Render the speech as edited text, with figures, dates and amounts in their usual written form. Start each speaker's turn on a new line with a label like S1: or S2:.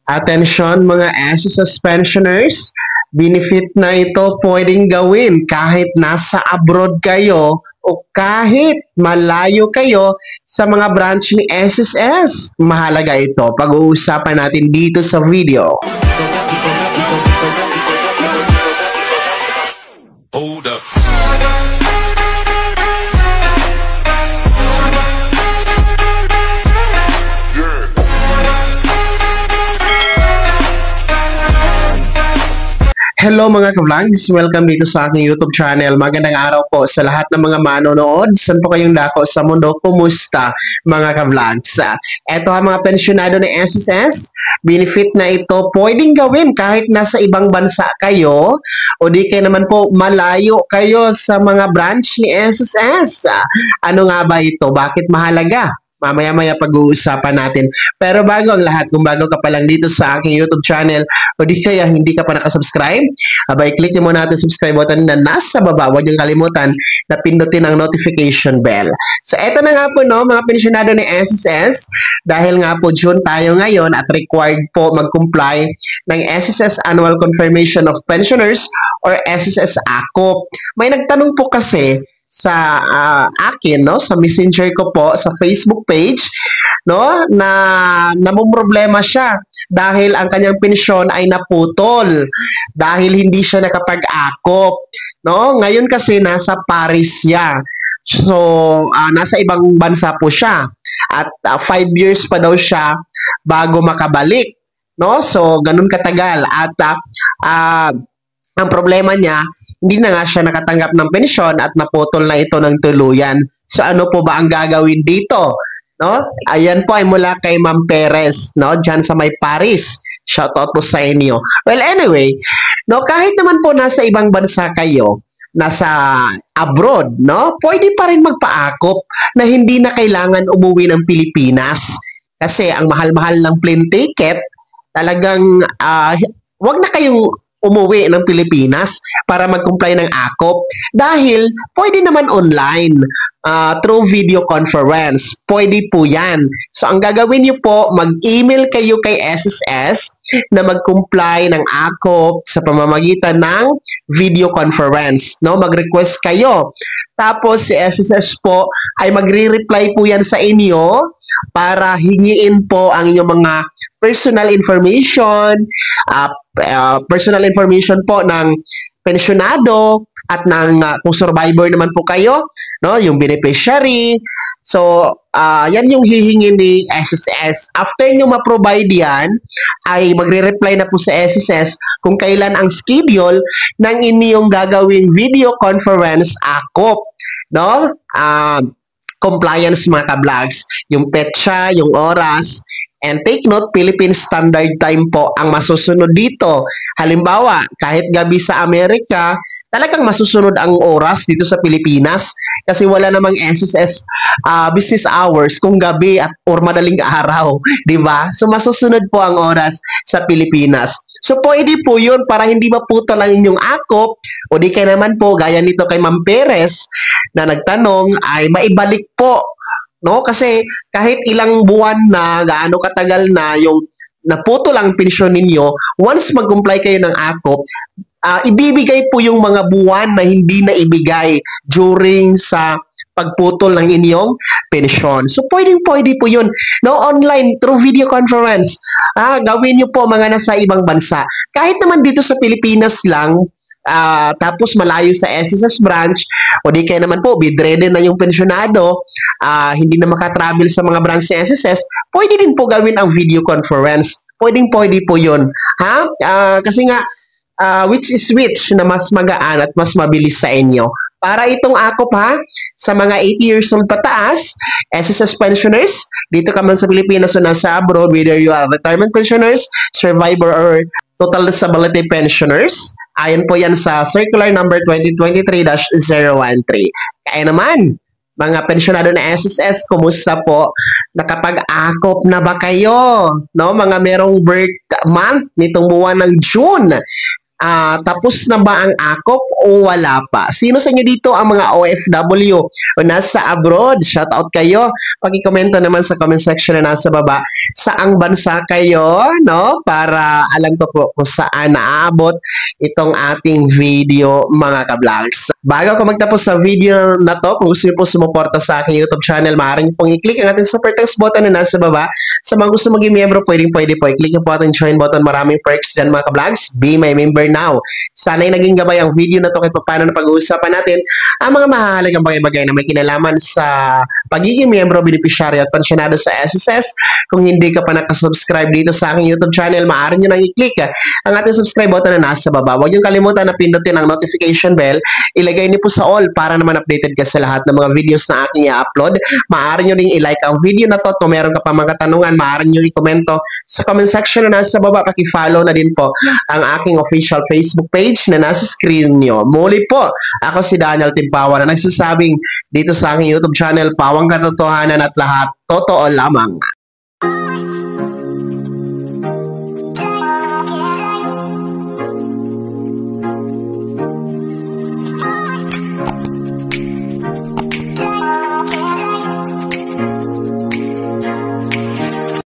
S1: Atensyon mga SSS pensioners, benefit na ito pwedeng gawin kahit nasa abroad kayo o kahit malayo kayo sa mga branch ni SSS. Mahalaga ito. Pag-uusapan natin dito sa video.
S2: Hold up.
S1: Hello mga ka-vlogs! Welcome dito sa aking YouTube channel. Magandang araw po sa lahat ng mga manonood. Saan po kayong dako sa mundo? Kumusta mga ka-vlogs? Ito ang mga pensyonado ng SSS. Benefit na ito pwedeng gawin kahit nasa ibang bansa kayo o di kayo naman po malayo kayo sa mga branch ni SSS. Ano nga ba ito? Bakit mahalaga? Mamaya-maya pag-uusapan natin. Pero bago ang lahat, kung bago ka pa lang dito sa aking YouTube channel o di kaya hindi ka pa nakasubscribe, abay click nyo muna natin subscribe button na nasa baba. Huwag niyong kalimutan na pindutin ang notification bell. So eto na nga po no, mga pensyonado ni SSS, dahil nga po June tayo ngayon at required po mag-comply ng SSS Annual Confirmation of Pensioners or SSS ACOP. May nagtanong po kasi sa akin no, sa messenger ko po sa Facebook page no, na namumroblema siya dahil ang kanyang pensyon ay naputol dahil hindi siya nakapag-akop no. Ngayon kasi nasa Paris siya, so nasa ibang bansa po siya at 5 years pa daw siya bago makabalik no. So ganun katagal at ang problema niya, hindi na nga siya nakatanggap ng pensyon at naputol na ito ng tuluyan. So ano po ba ang gagawin dito? No? Ayan po ay mula kay Ma'am Perez, no? Diyan sa may Paris. Shoutout po sa inyo. Well, anyway, no, kahit naman po nasa ibang bansa kayo, nasa abroad, no? Pwede pa rin magpaakop na hindi na kailangan umuwi ng Pilipinas. Kasi ang mahal-mahal ng plane ticket, talagang wag na kayong umuwi ng Pilipinas para mag-comply ng ACOP dahil pwede naman online through video conference. Pwede po yan. So, ang gagawin niyo po, mag-email kayo kay SSS na mag-comply ng ACOP sa pamamagitan ng video conference. No? Mag-request kayo. Tapos, si SSS po ay magre-reply po yan sa inyo para hingiin po ang inyong mga personal information, personal information po ng pensyonado at ng kung survivor naman po kayo, no, yung beneficiary. So, yan yung hihingin ni SSS. After nyo ma-provide yan, ay magre-reply na po sa SSS kung kailan ang schedule ng inyong gagawing video conference ACOP, no? Compliance mga ka-vlogs, yung petsa, yung oras, and take note, Philippine Standard Time po ang masusunod dito. Halimbawa, kahit gabi sa Amerika, talagang masusunod ang oras dito sa Pilipinas kasi wala namang SSS business hours kung gabi at or madaling araw, di ba? So masusunod po ang oras sa Pilipinas. So pwede po yun para hindi maputol ang inyong ACOP o di kaya naman po gaya nito kay Ma'am Perez na nagtanong ay maibalik po. No, kasi kahit ilang buwan na, gaano katagal na yung naputol ang pensyon ninyo, once mag-comply kayo ng ACOP, ibibigay po yung mga buwan na hindi na ibigay during sa pagputol ng inyong pensyon. So, pwede po yun. No, online, through video conference. Gawin nyo po mga nasa ibang bansa. Kahit naman dito sa Pilipinas lang, tapos malayo sa SSS branch o di kaya naman po bedridden na yung pensyonado, hindi na makatravel sa mga branch sa SSS, pwede din po gawin ang video conference. Pwede po yun. Kasi nga which is which na mas magaan at mas mabilis sa inyo. Para itong ACOP sa mga 80 years old pataas, SSS pensioners, dito ka man sa Pilipinas o nasa abroad, whether you are retirement pensioners, survivor or total disability pensioners, ayon po yan sa circular number 2023-013. Kaya naman, mga pensyonado na SSS, kumusta po? Nakapag-akop na ba kayo? No, mga merong birth month nitong buwan ng June. Tapos na ba ang akop o wala pa? Sino sa inyo dito ang mga OFW o nasa abroad? Shout out kayo. Paki-komento naman sa comment section na nasa baba. Saang bansa kayo, no? Para alam ko po kung saan naaabot itong ating video, mga ka-vlogs. Bago ko magtapos sa video na to, kung gusto niyo po sumuporta sa aking YouTube channel, maaari niyo pong i-click ang ating super thanks button na nasa baba. Sa mga gusto maging miyembro, pwede po. I-click niyo po ating join button. Maraming perks dyan, mga ka-vlogs. Be my member now. Sana'y naging gabay ang video na to kay paano na pag-uusapan natin ang mga mahalagang bagay-bagay na may kinalaman sa pagiging miyembro, beneficiary at pensyonado sa SSS. Kung hindi ka pa nakasubscribe dito sa aking YouTube channel, maaari nyo nang i-click ang ating subscribe button na nasa baba. Huwag nyo kalimutan na pindutin ang notification bell. Ilagay niyo po sa all para naman updated ka sa lahat ng mga videos na aking i-upload. Maaari nyo rin i-like ang video na to. Kung meron ka pa mga katanungan, maaari nyo i-komento sa comment section na nasa baba. Paki-follow na din po ang aking official Facebook page na nasa screen nyo. Muli po, ako si Daniel Timpawa na nagsasabing dito sa aking YouTube channel, pawang katotohanan at lahat totoo lamang.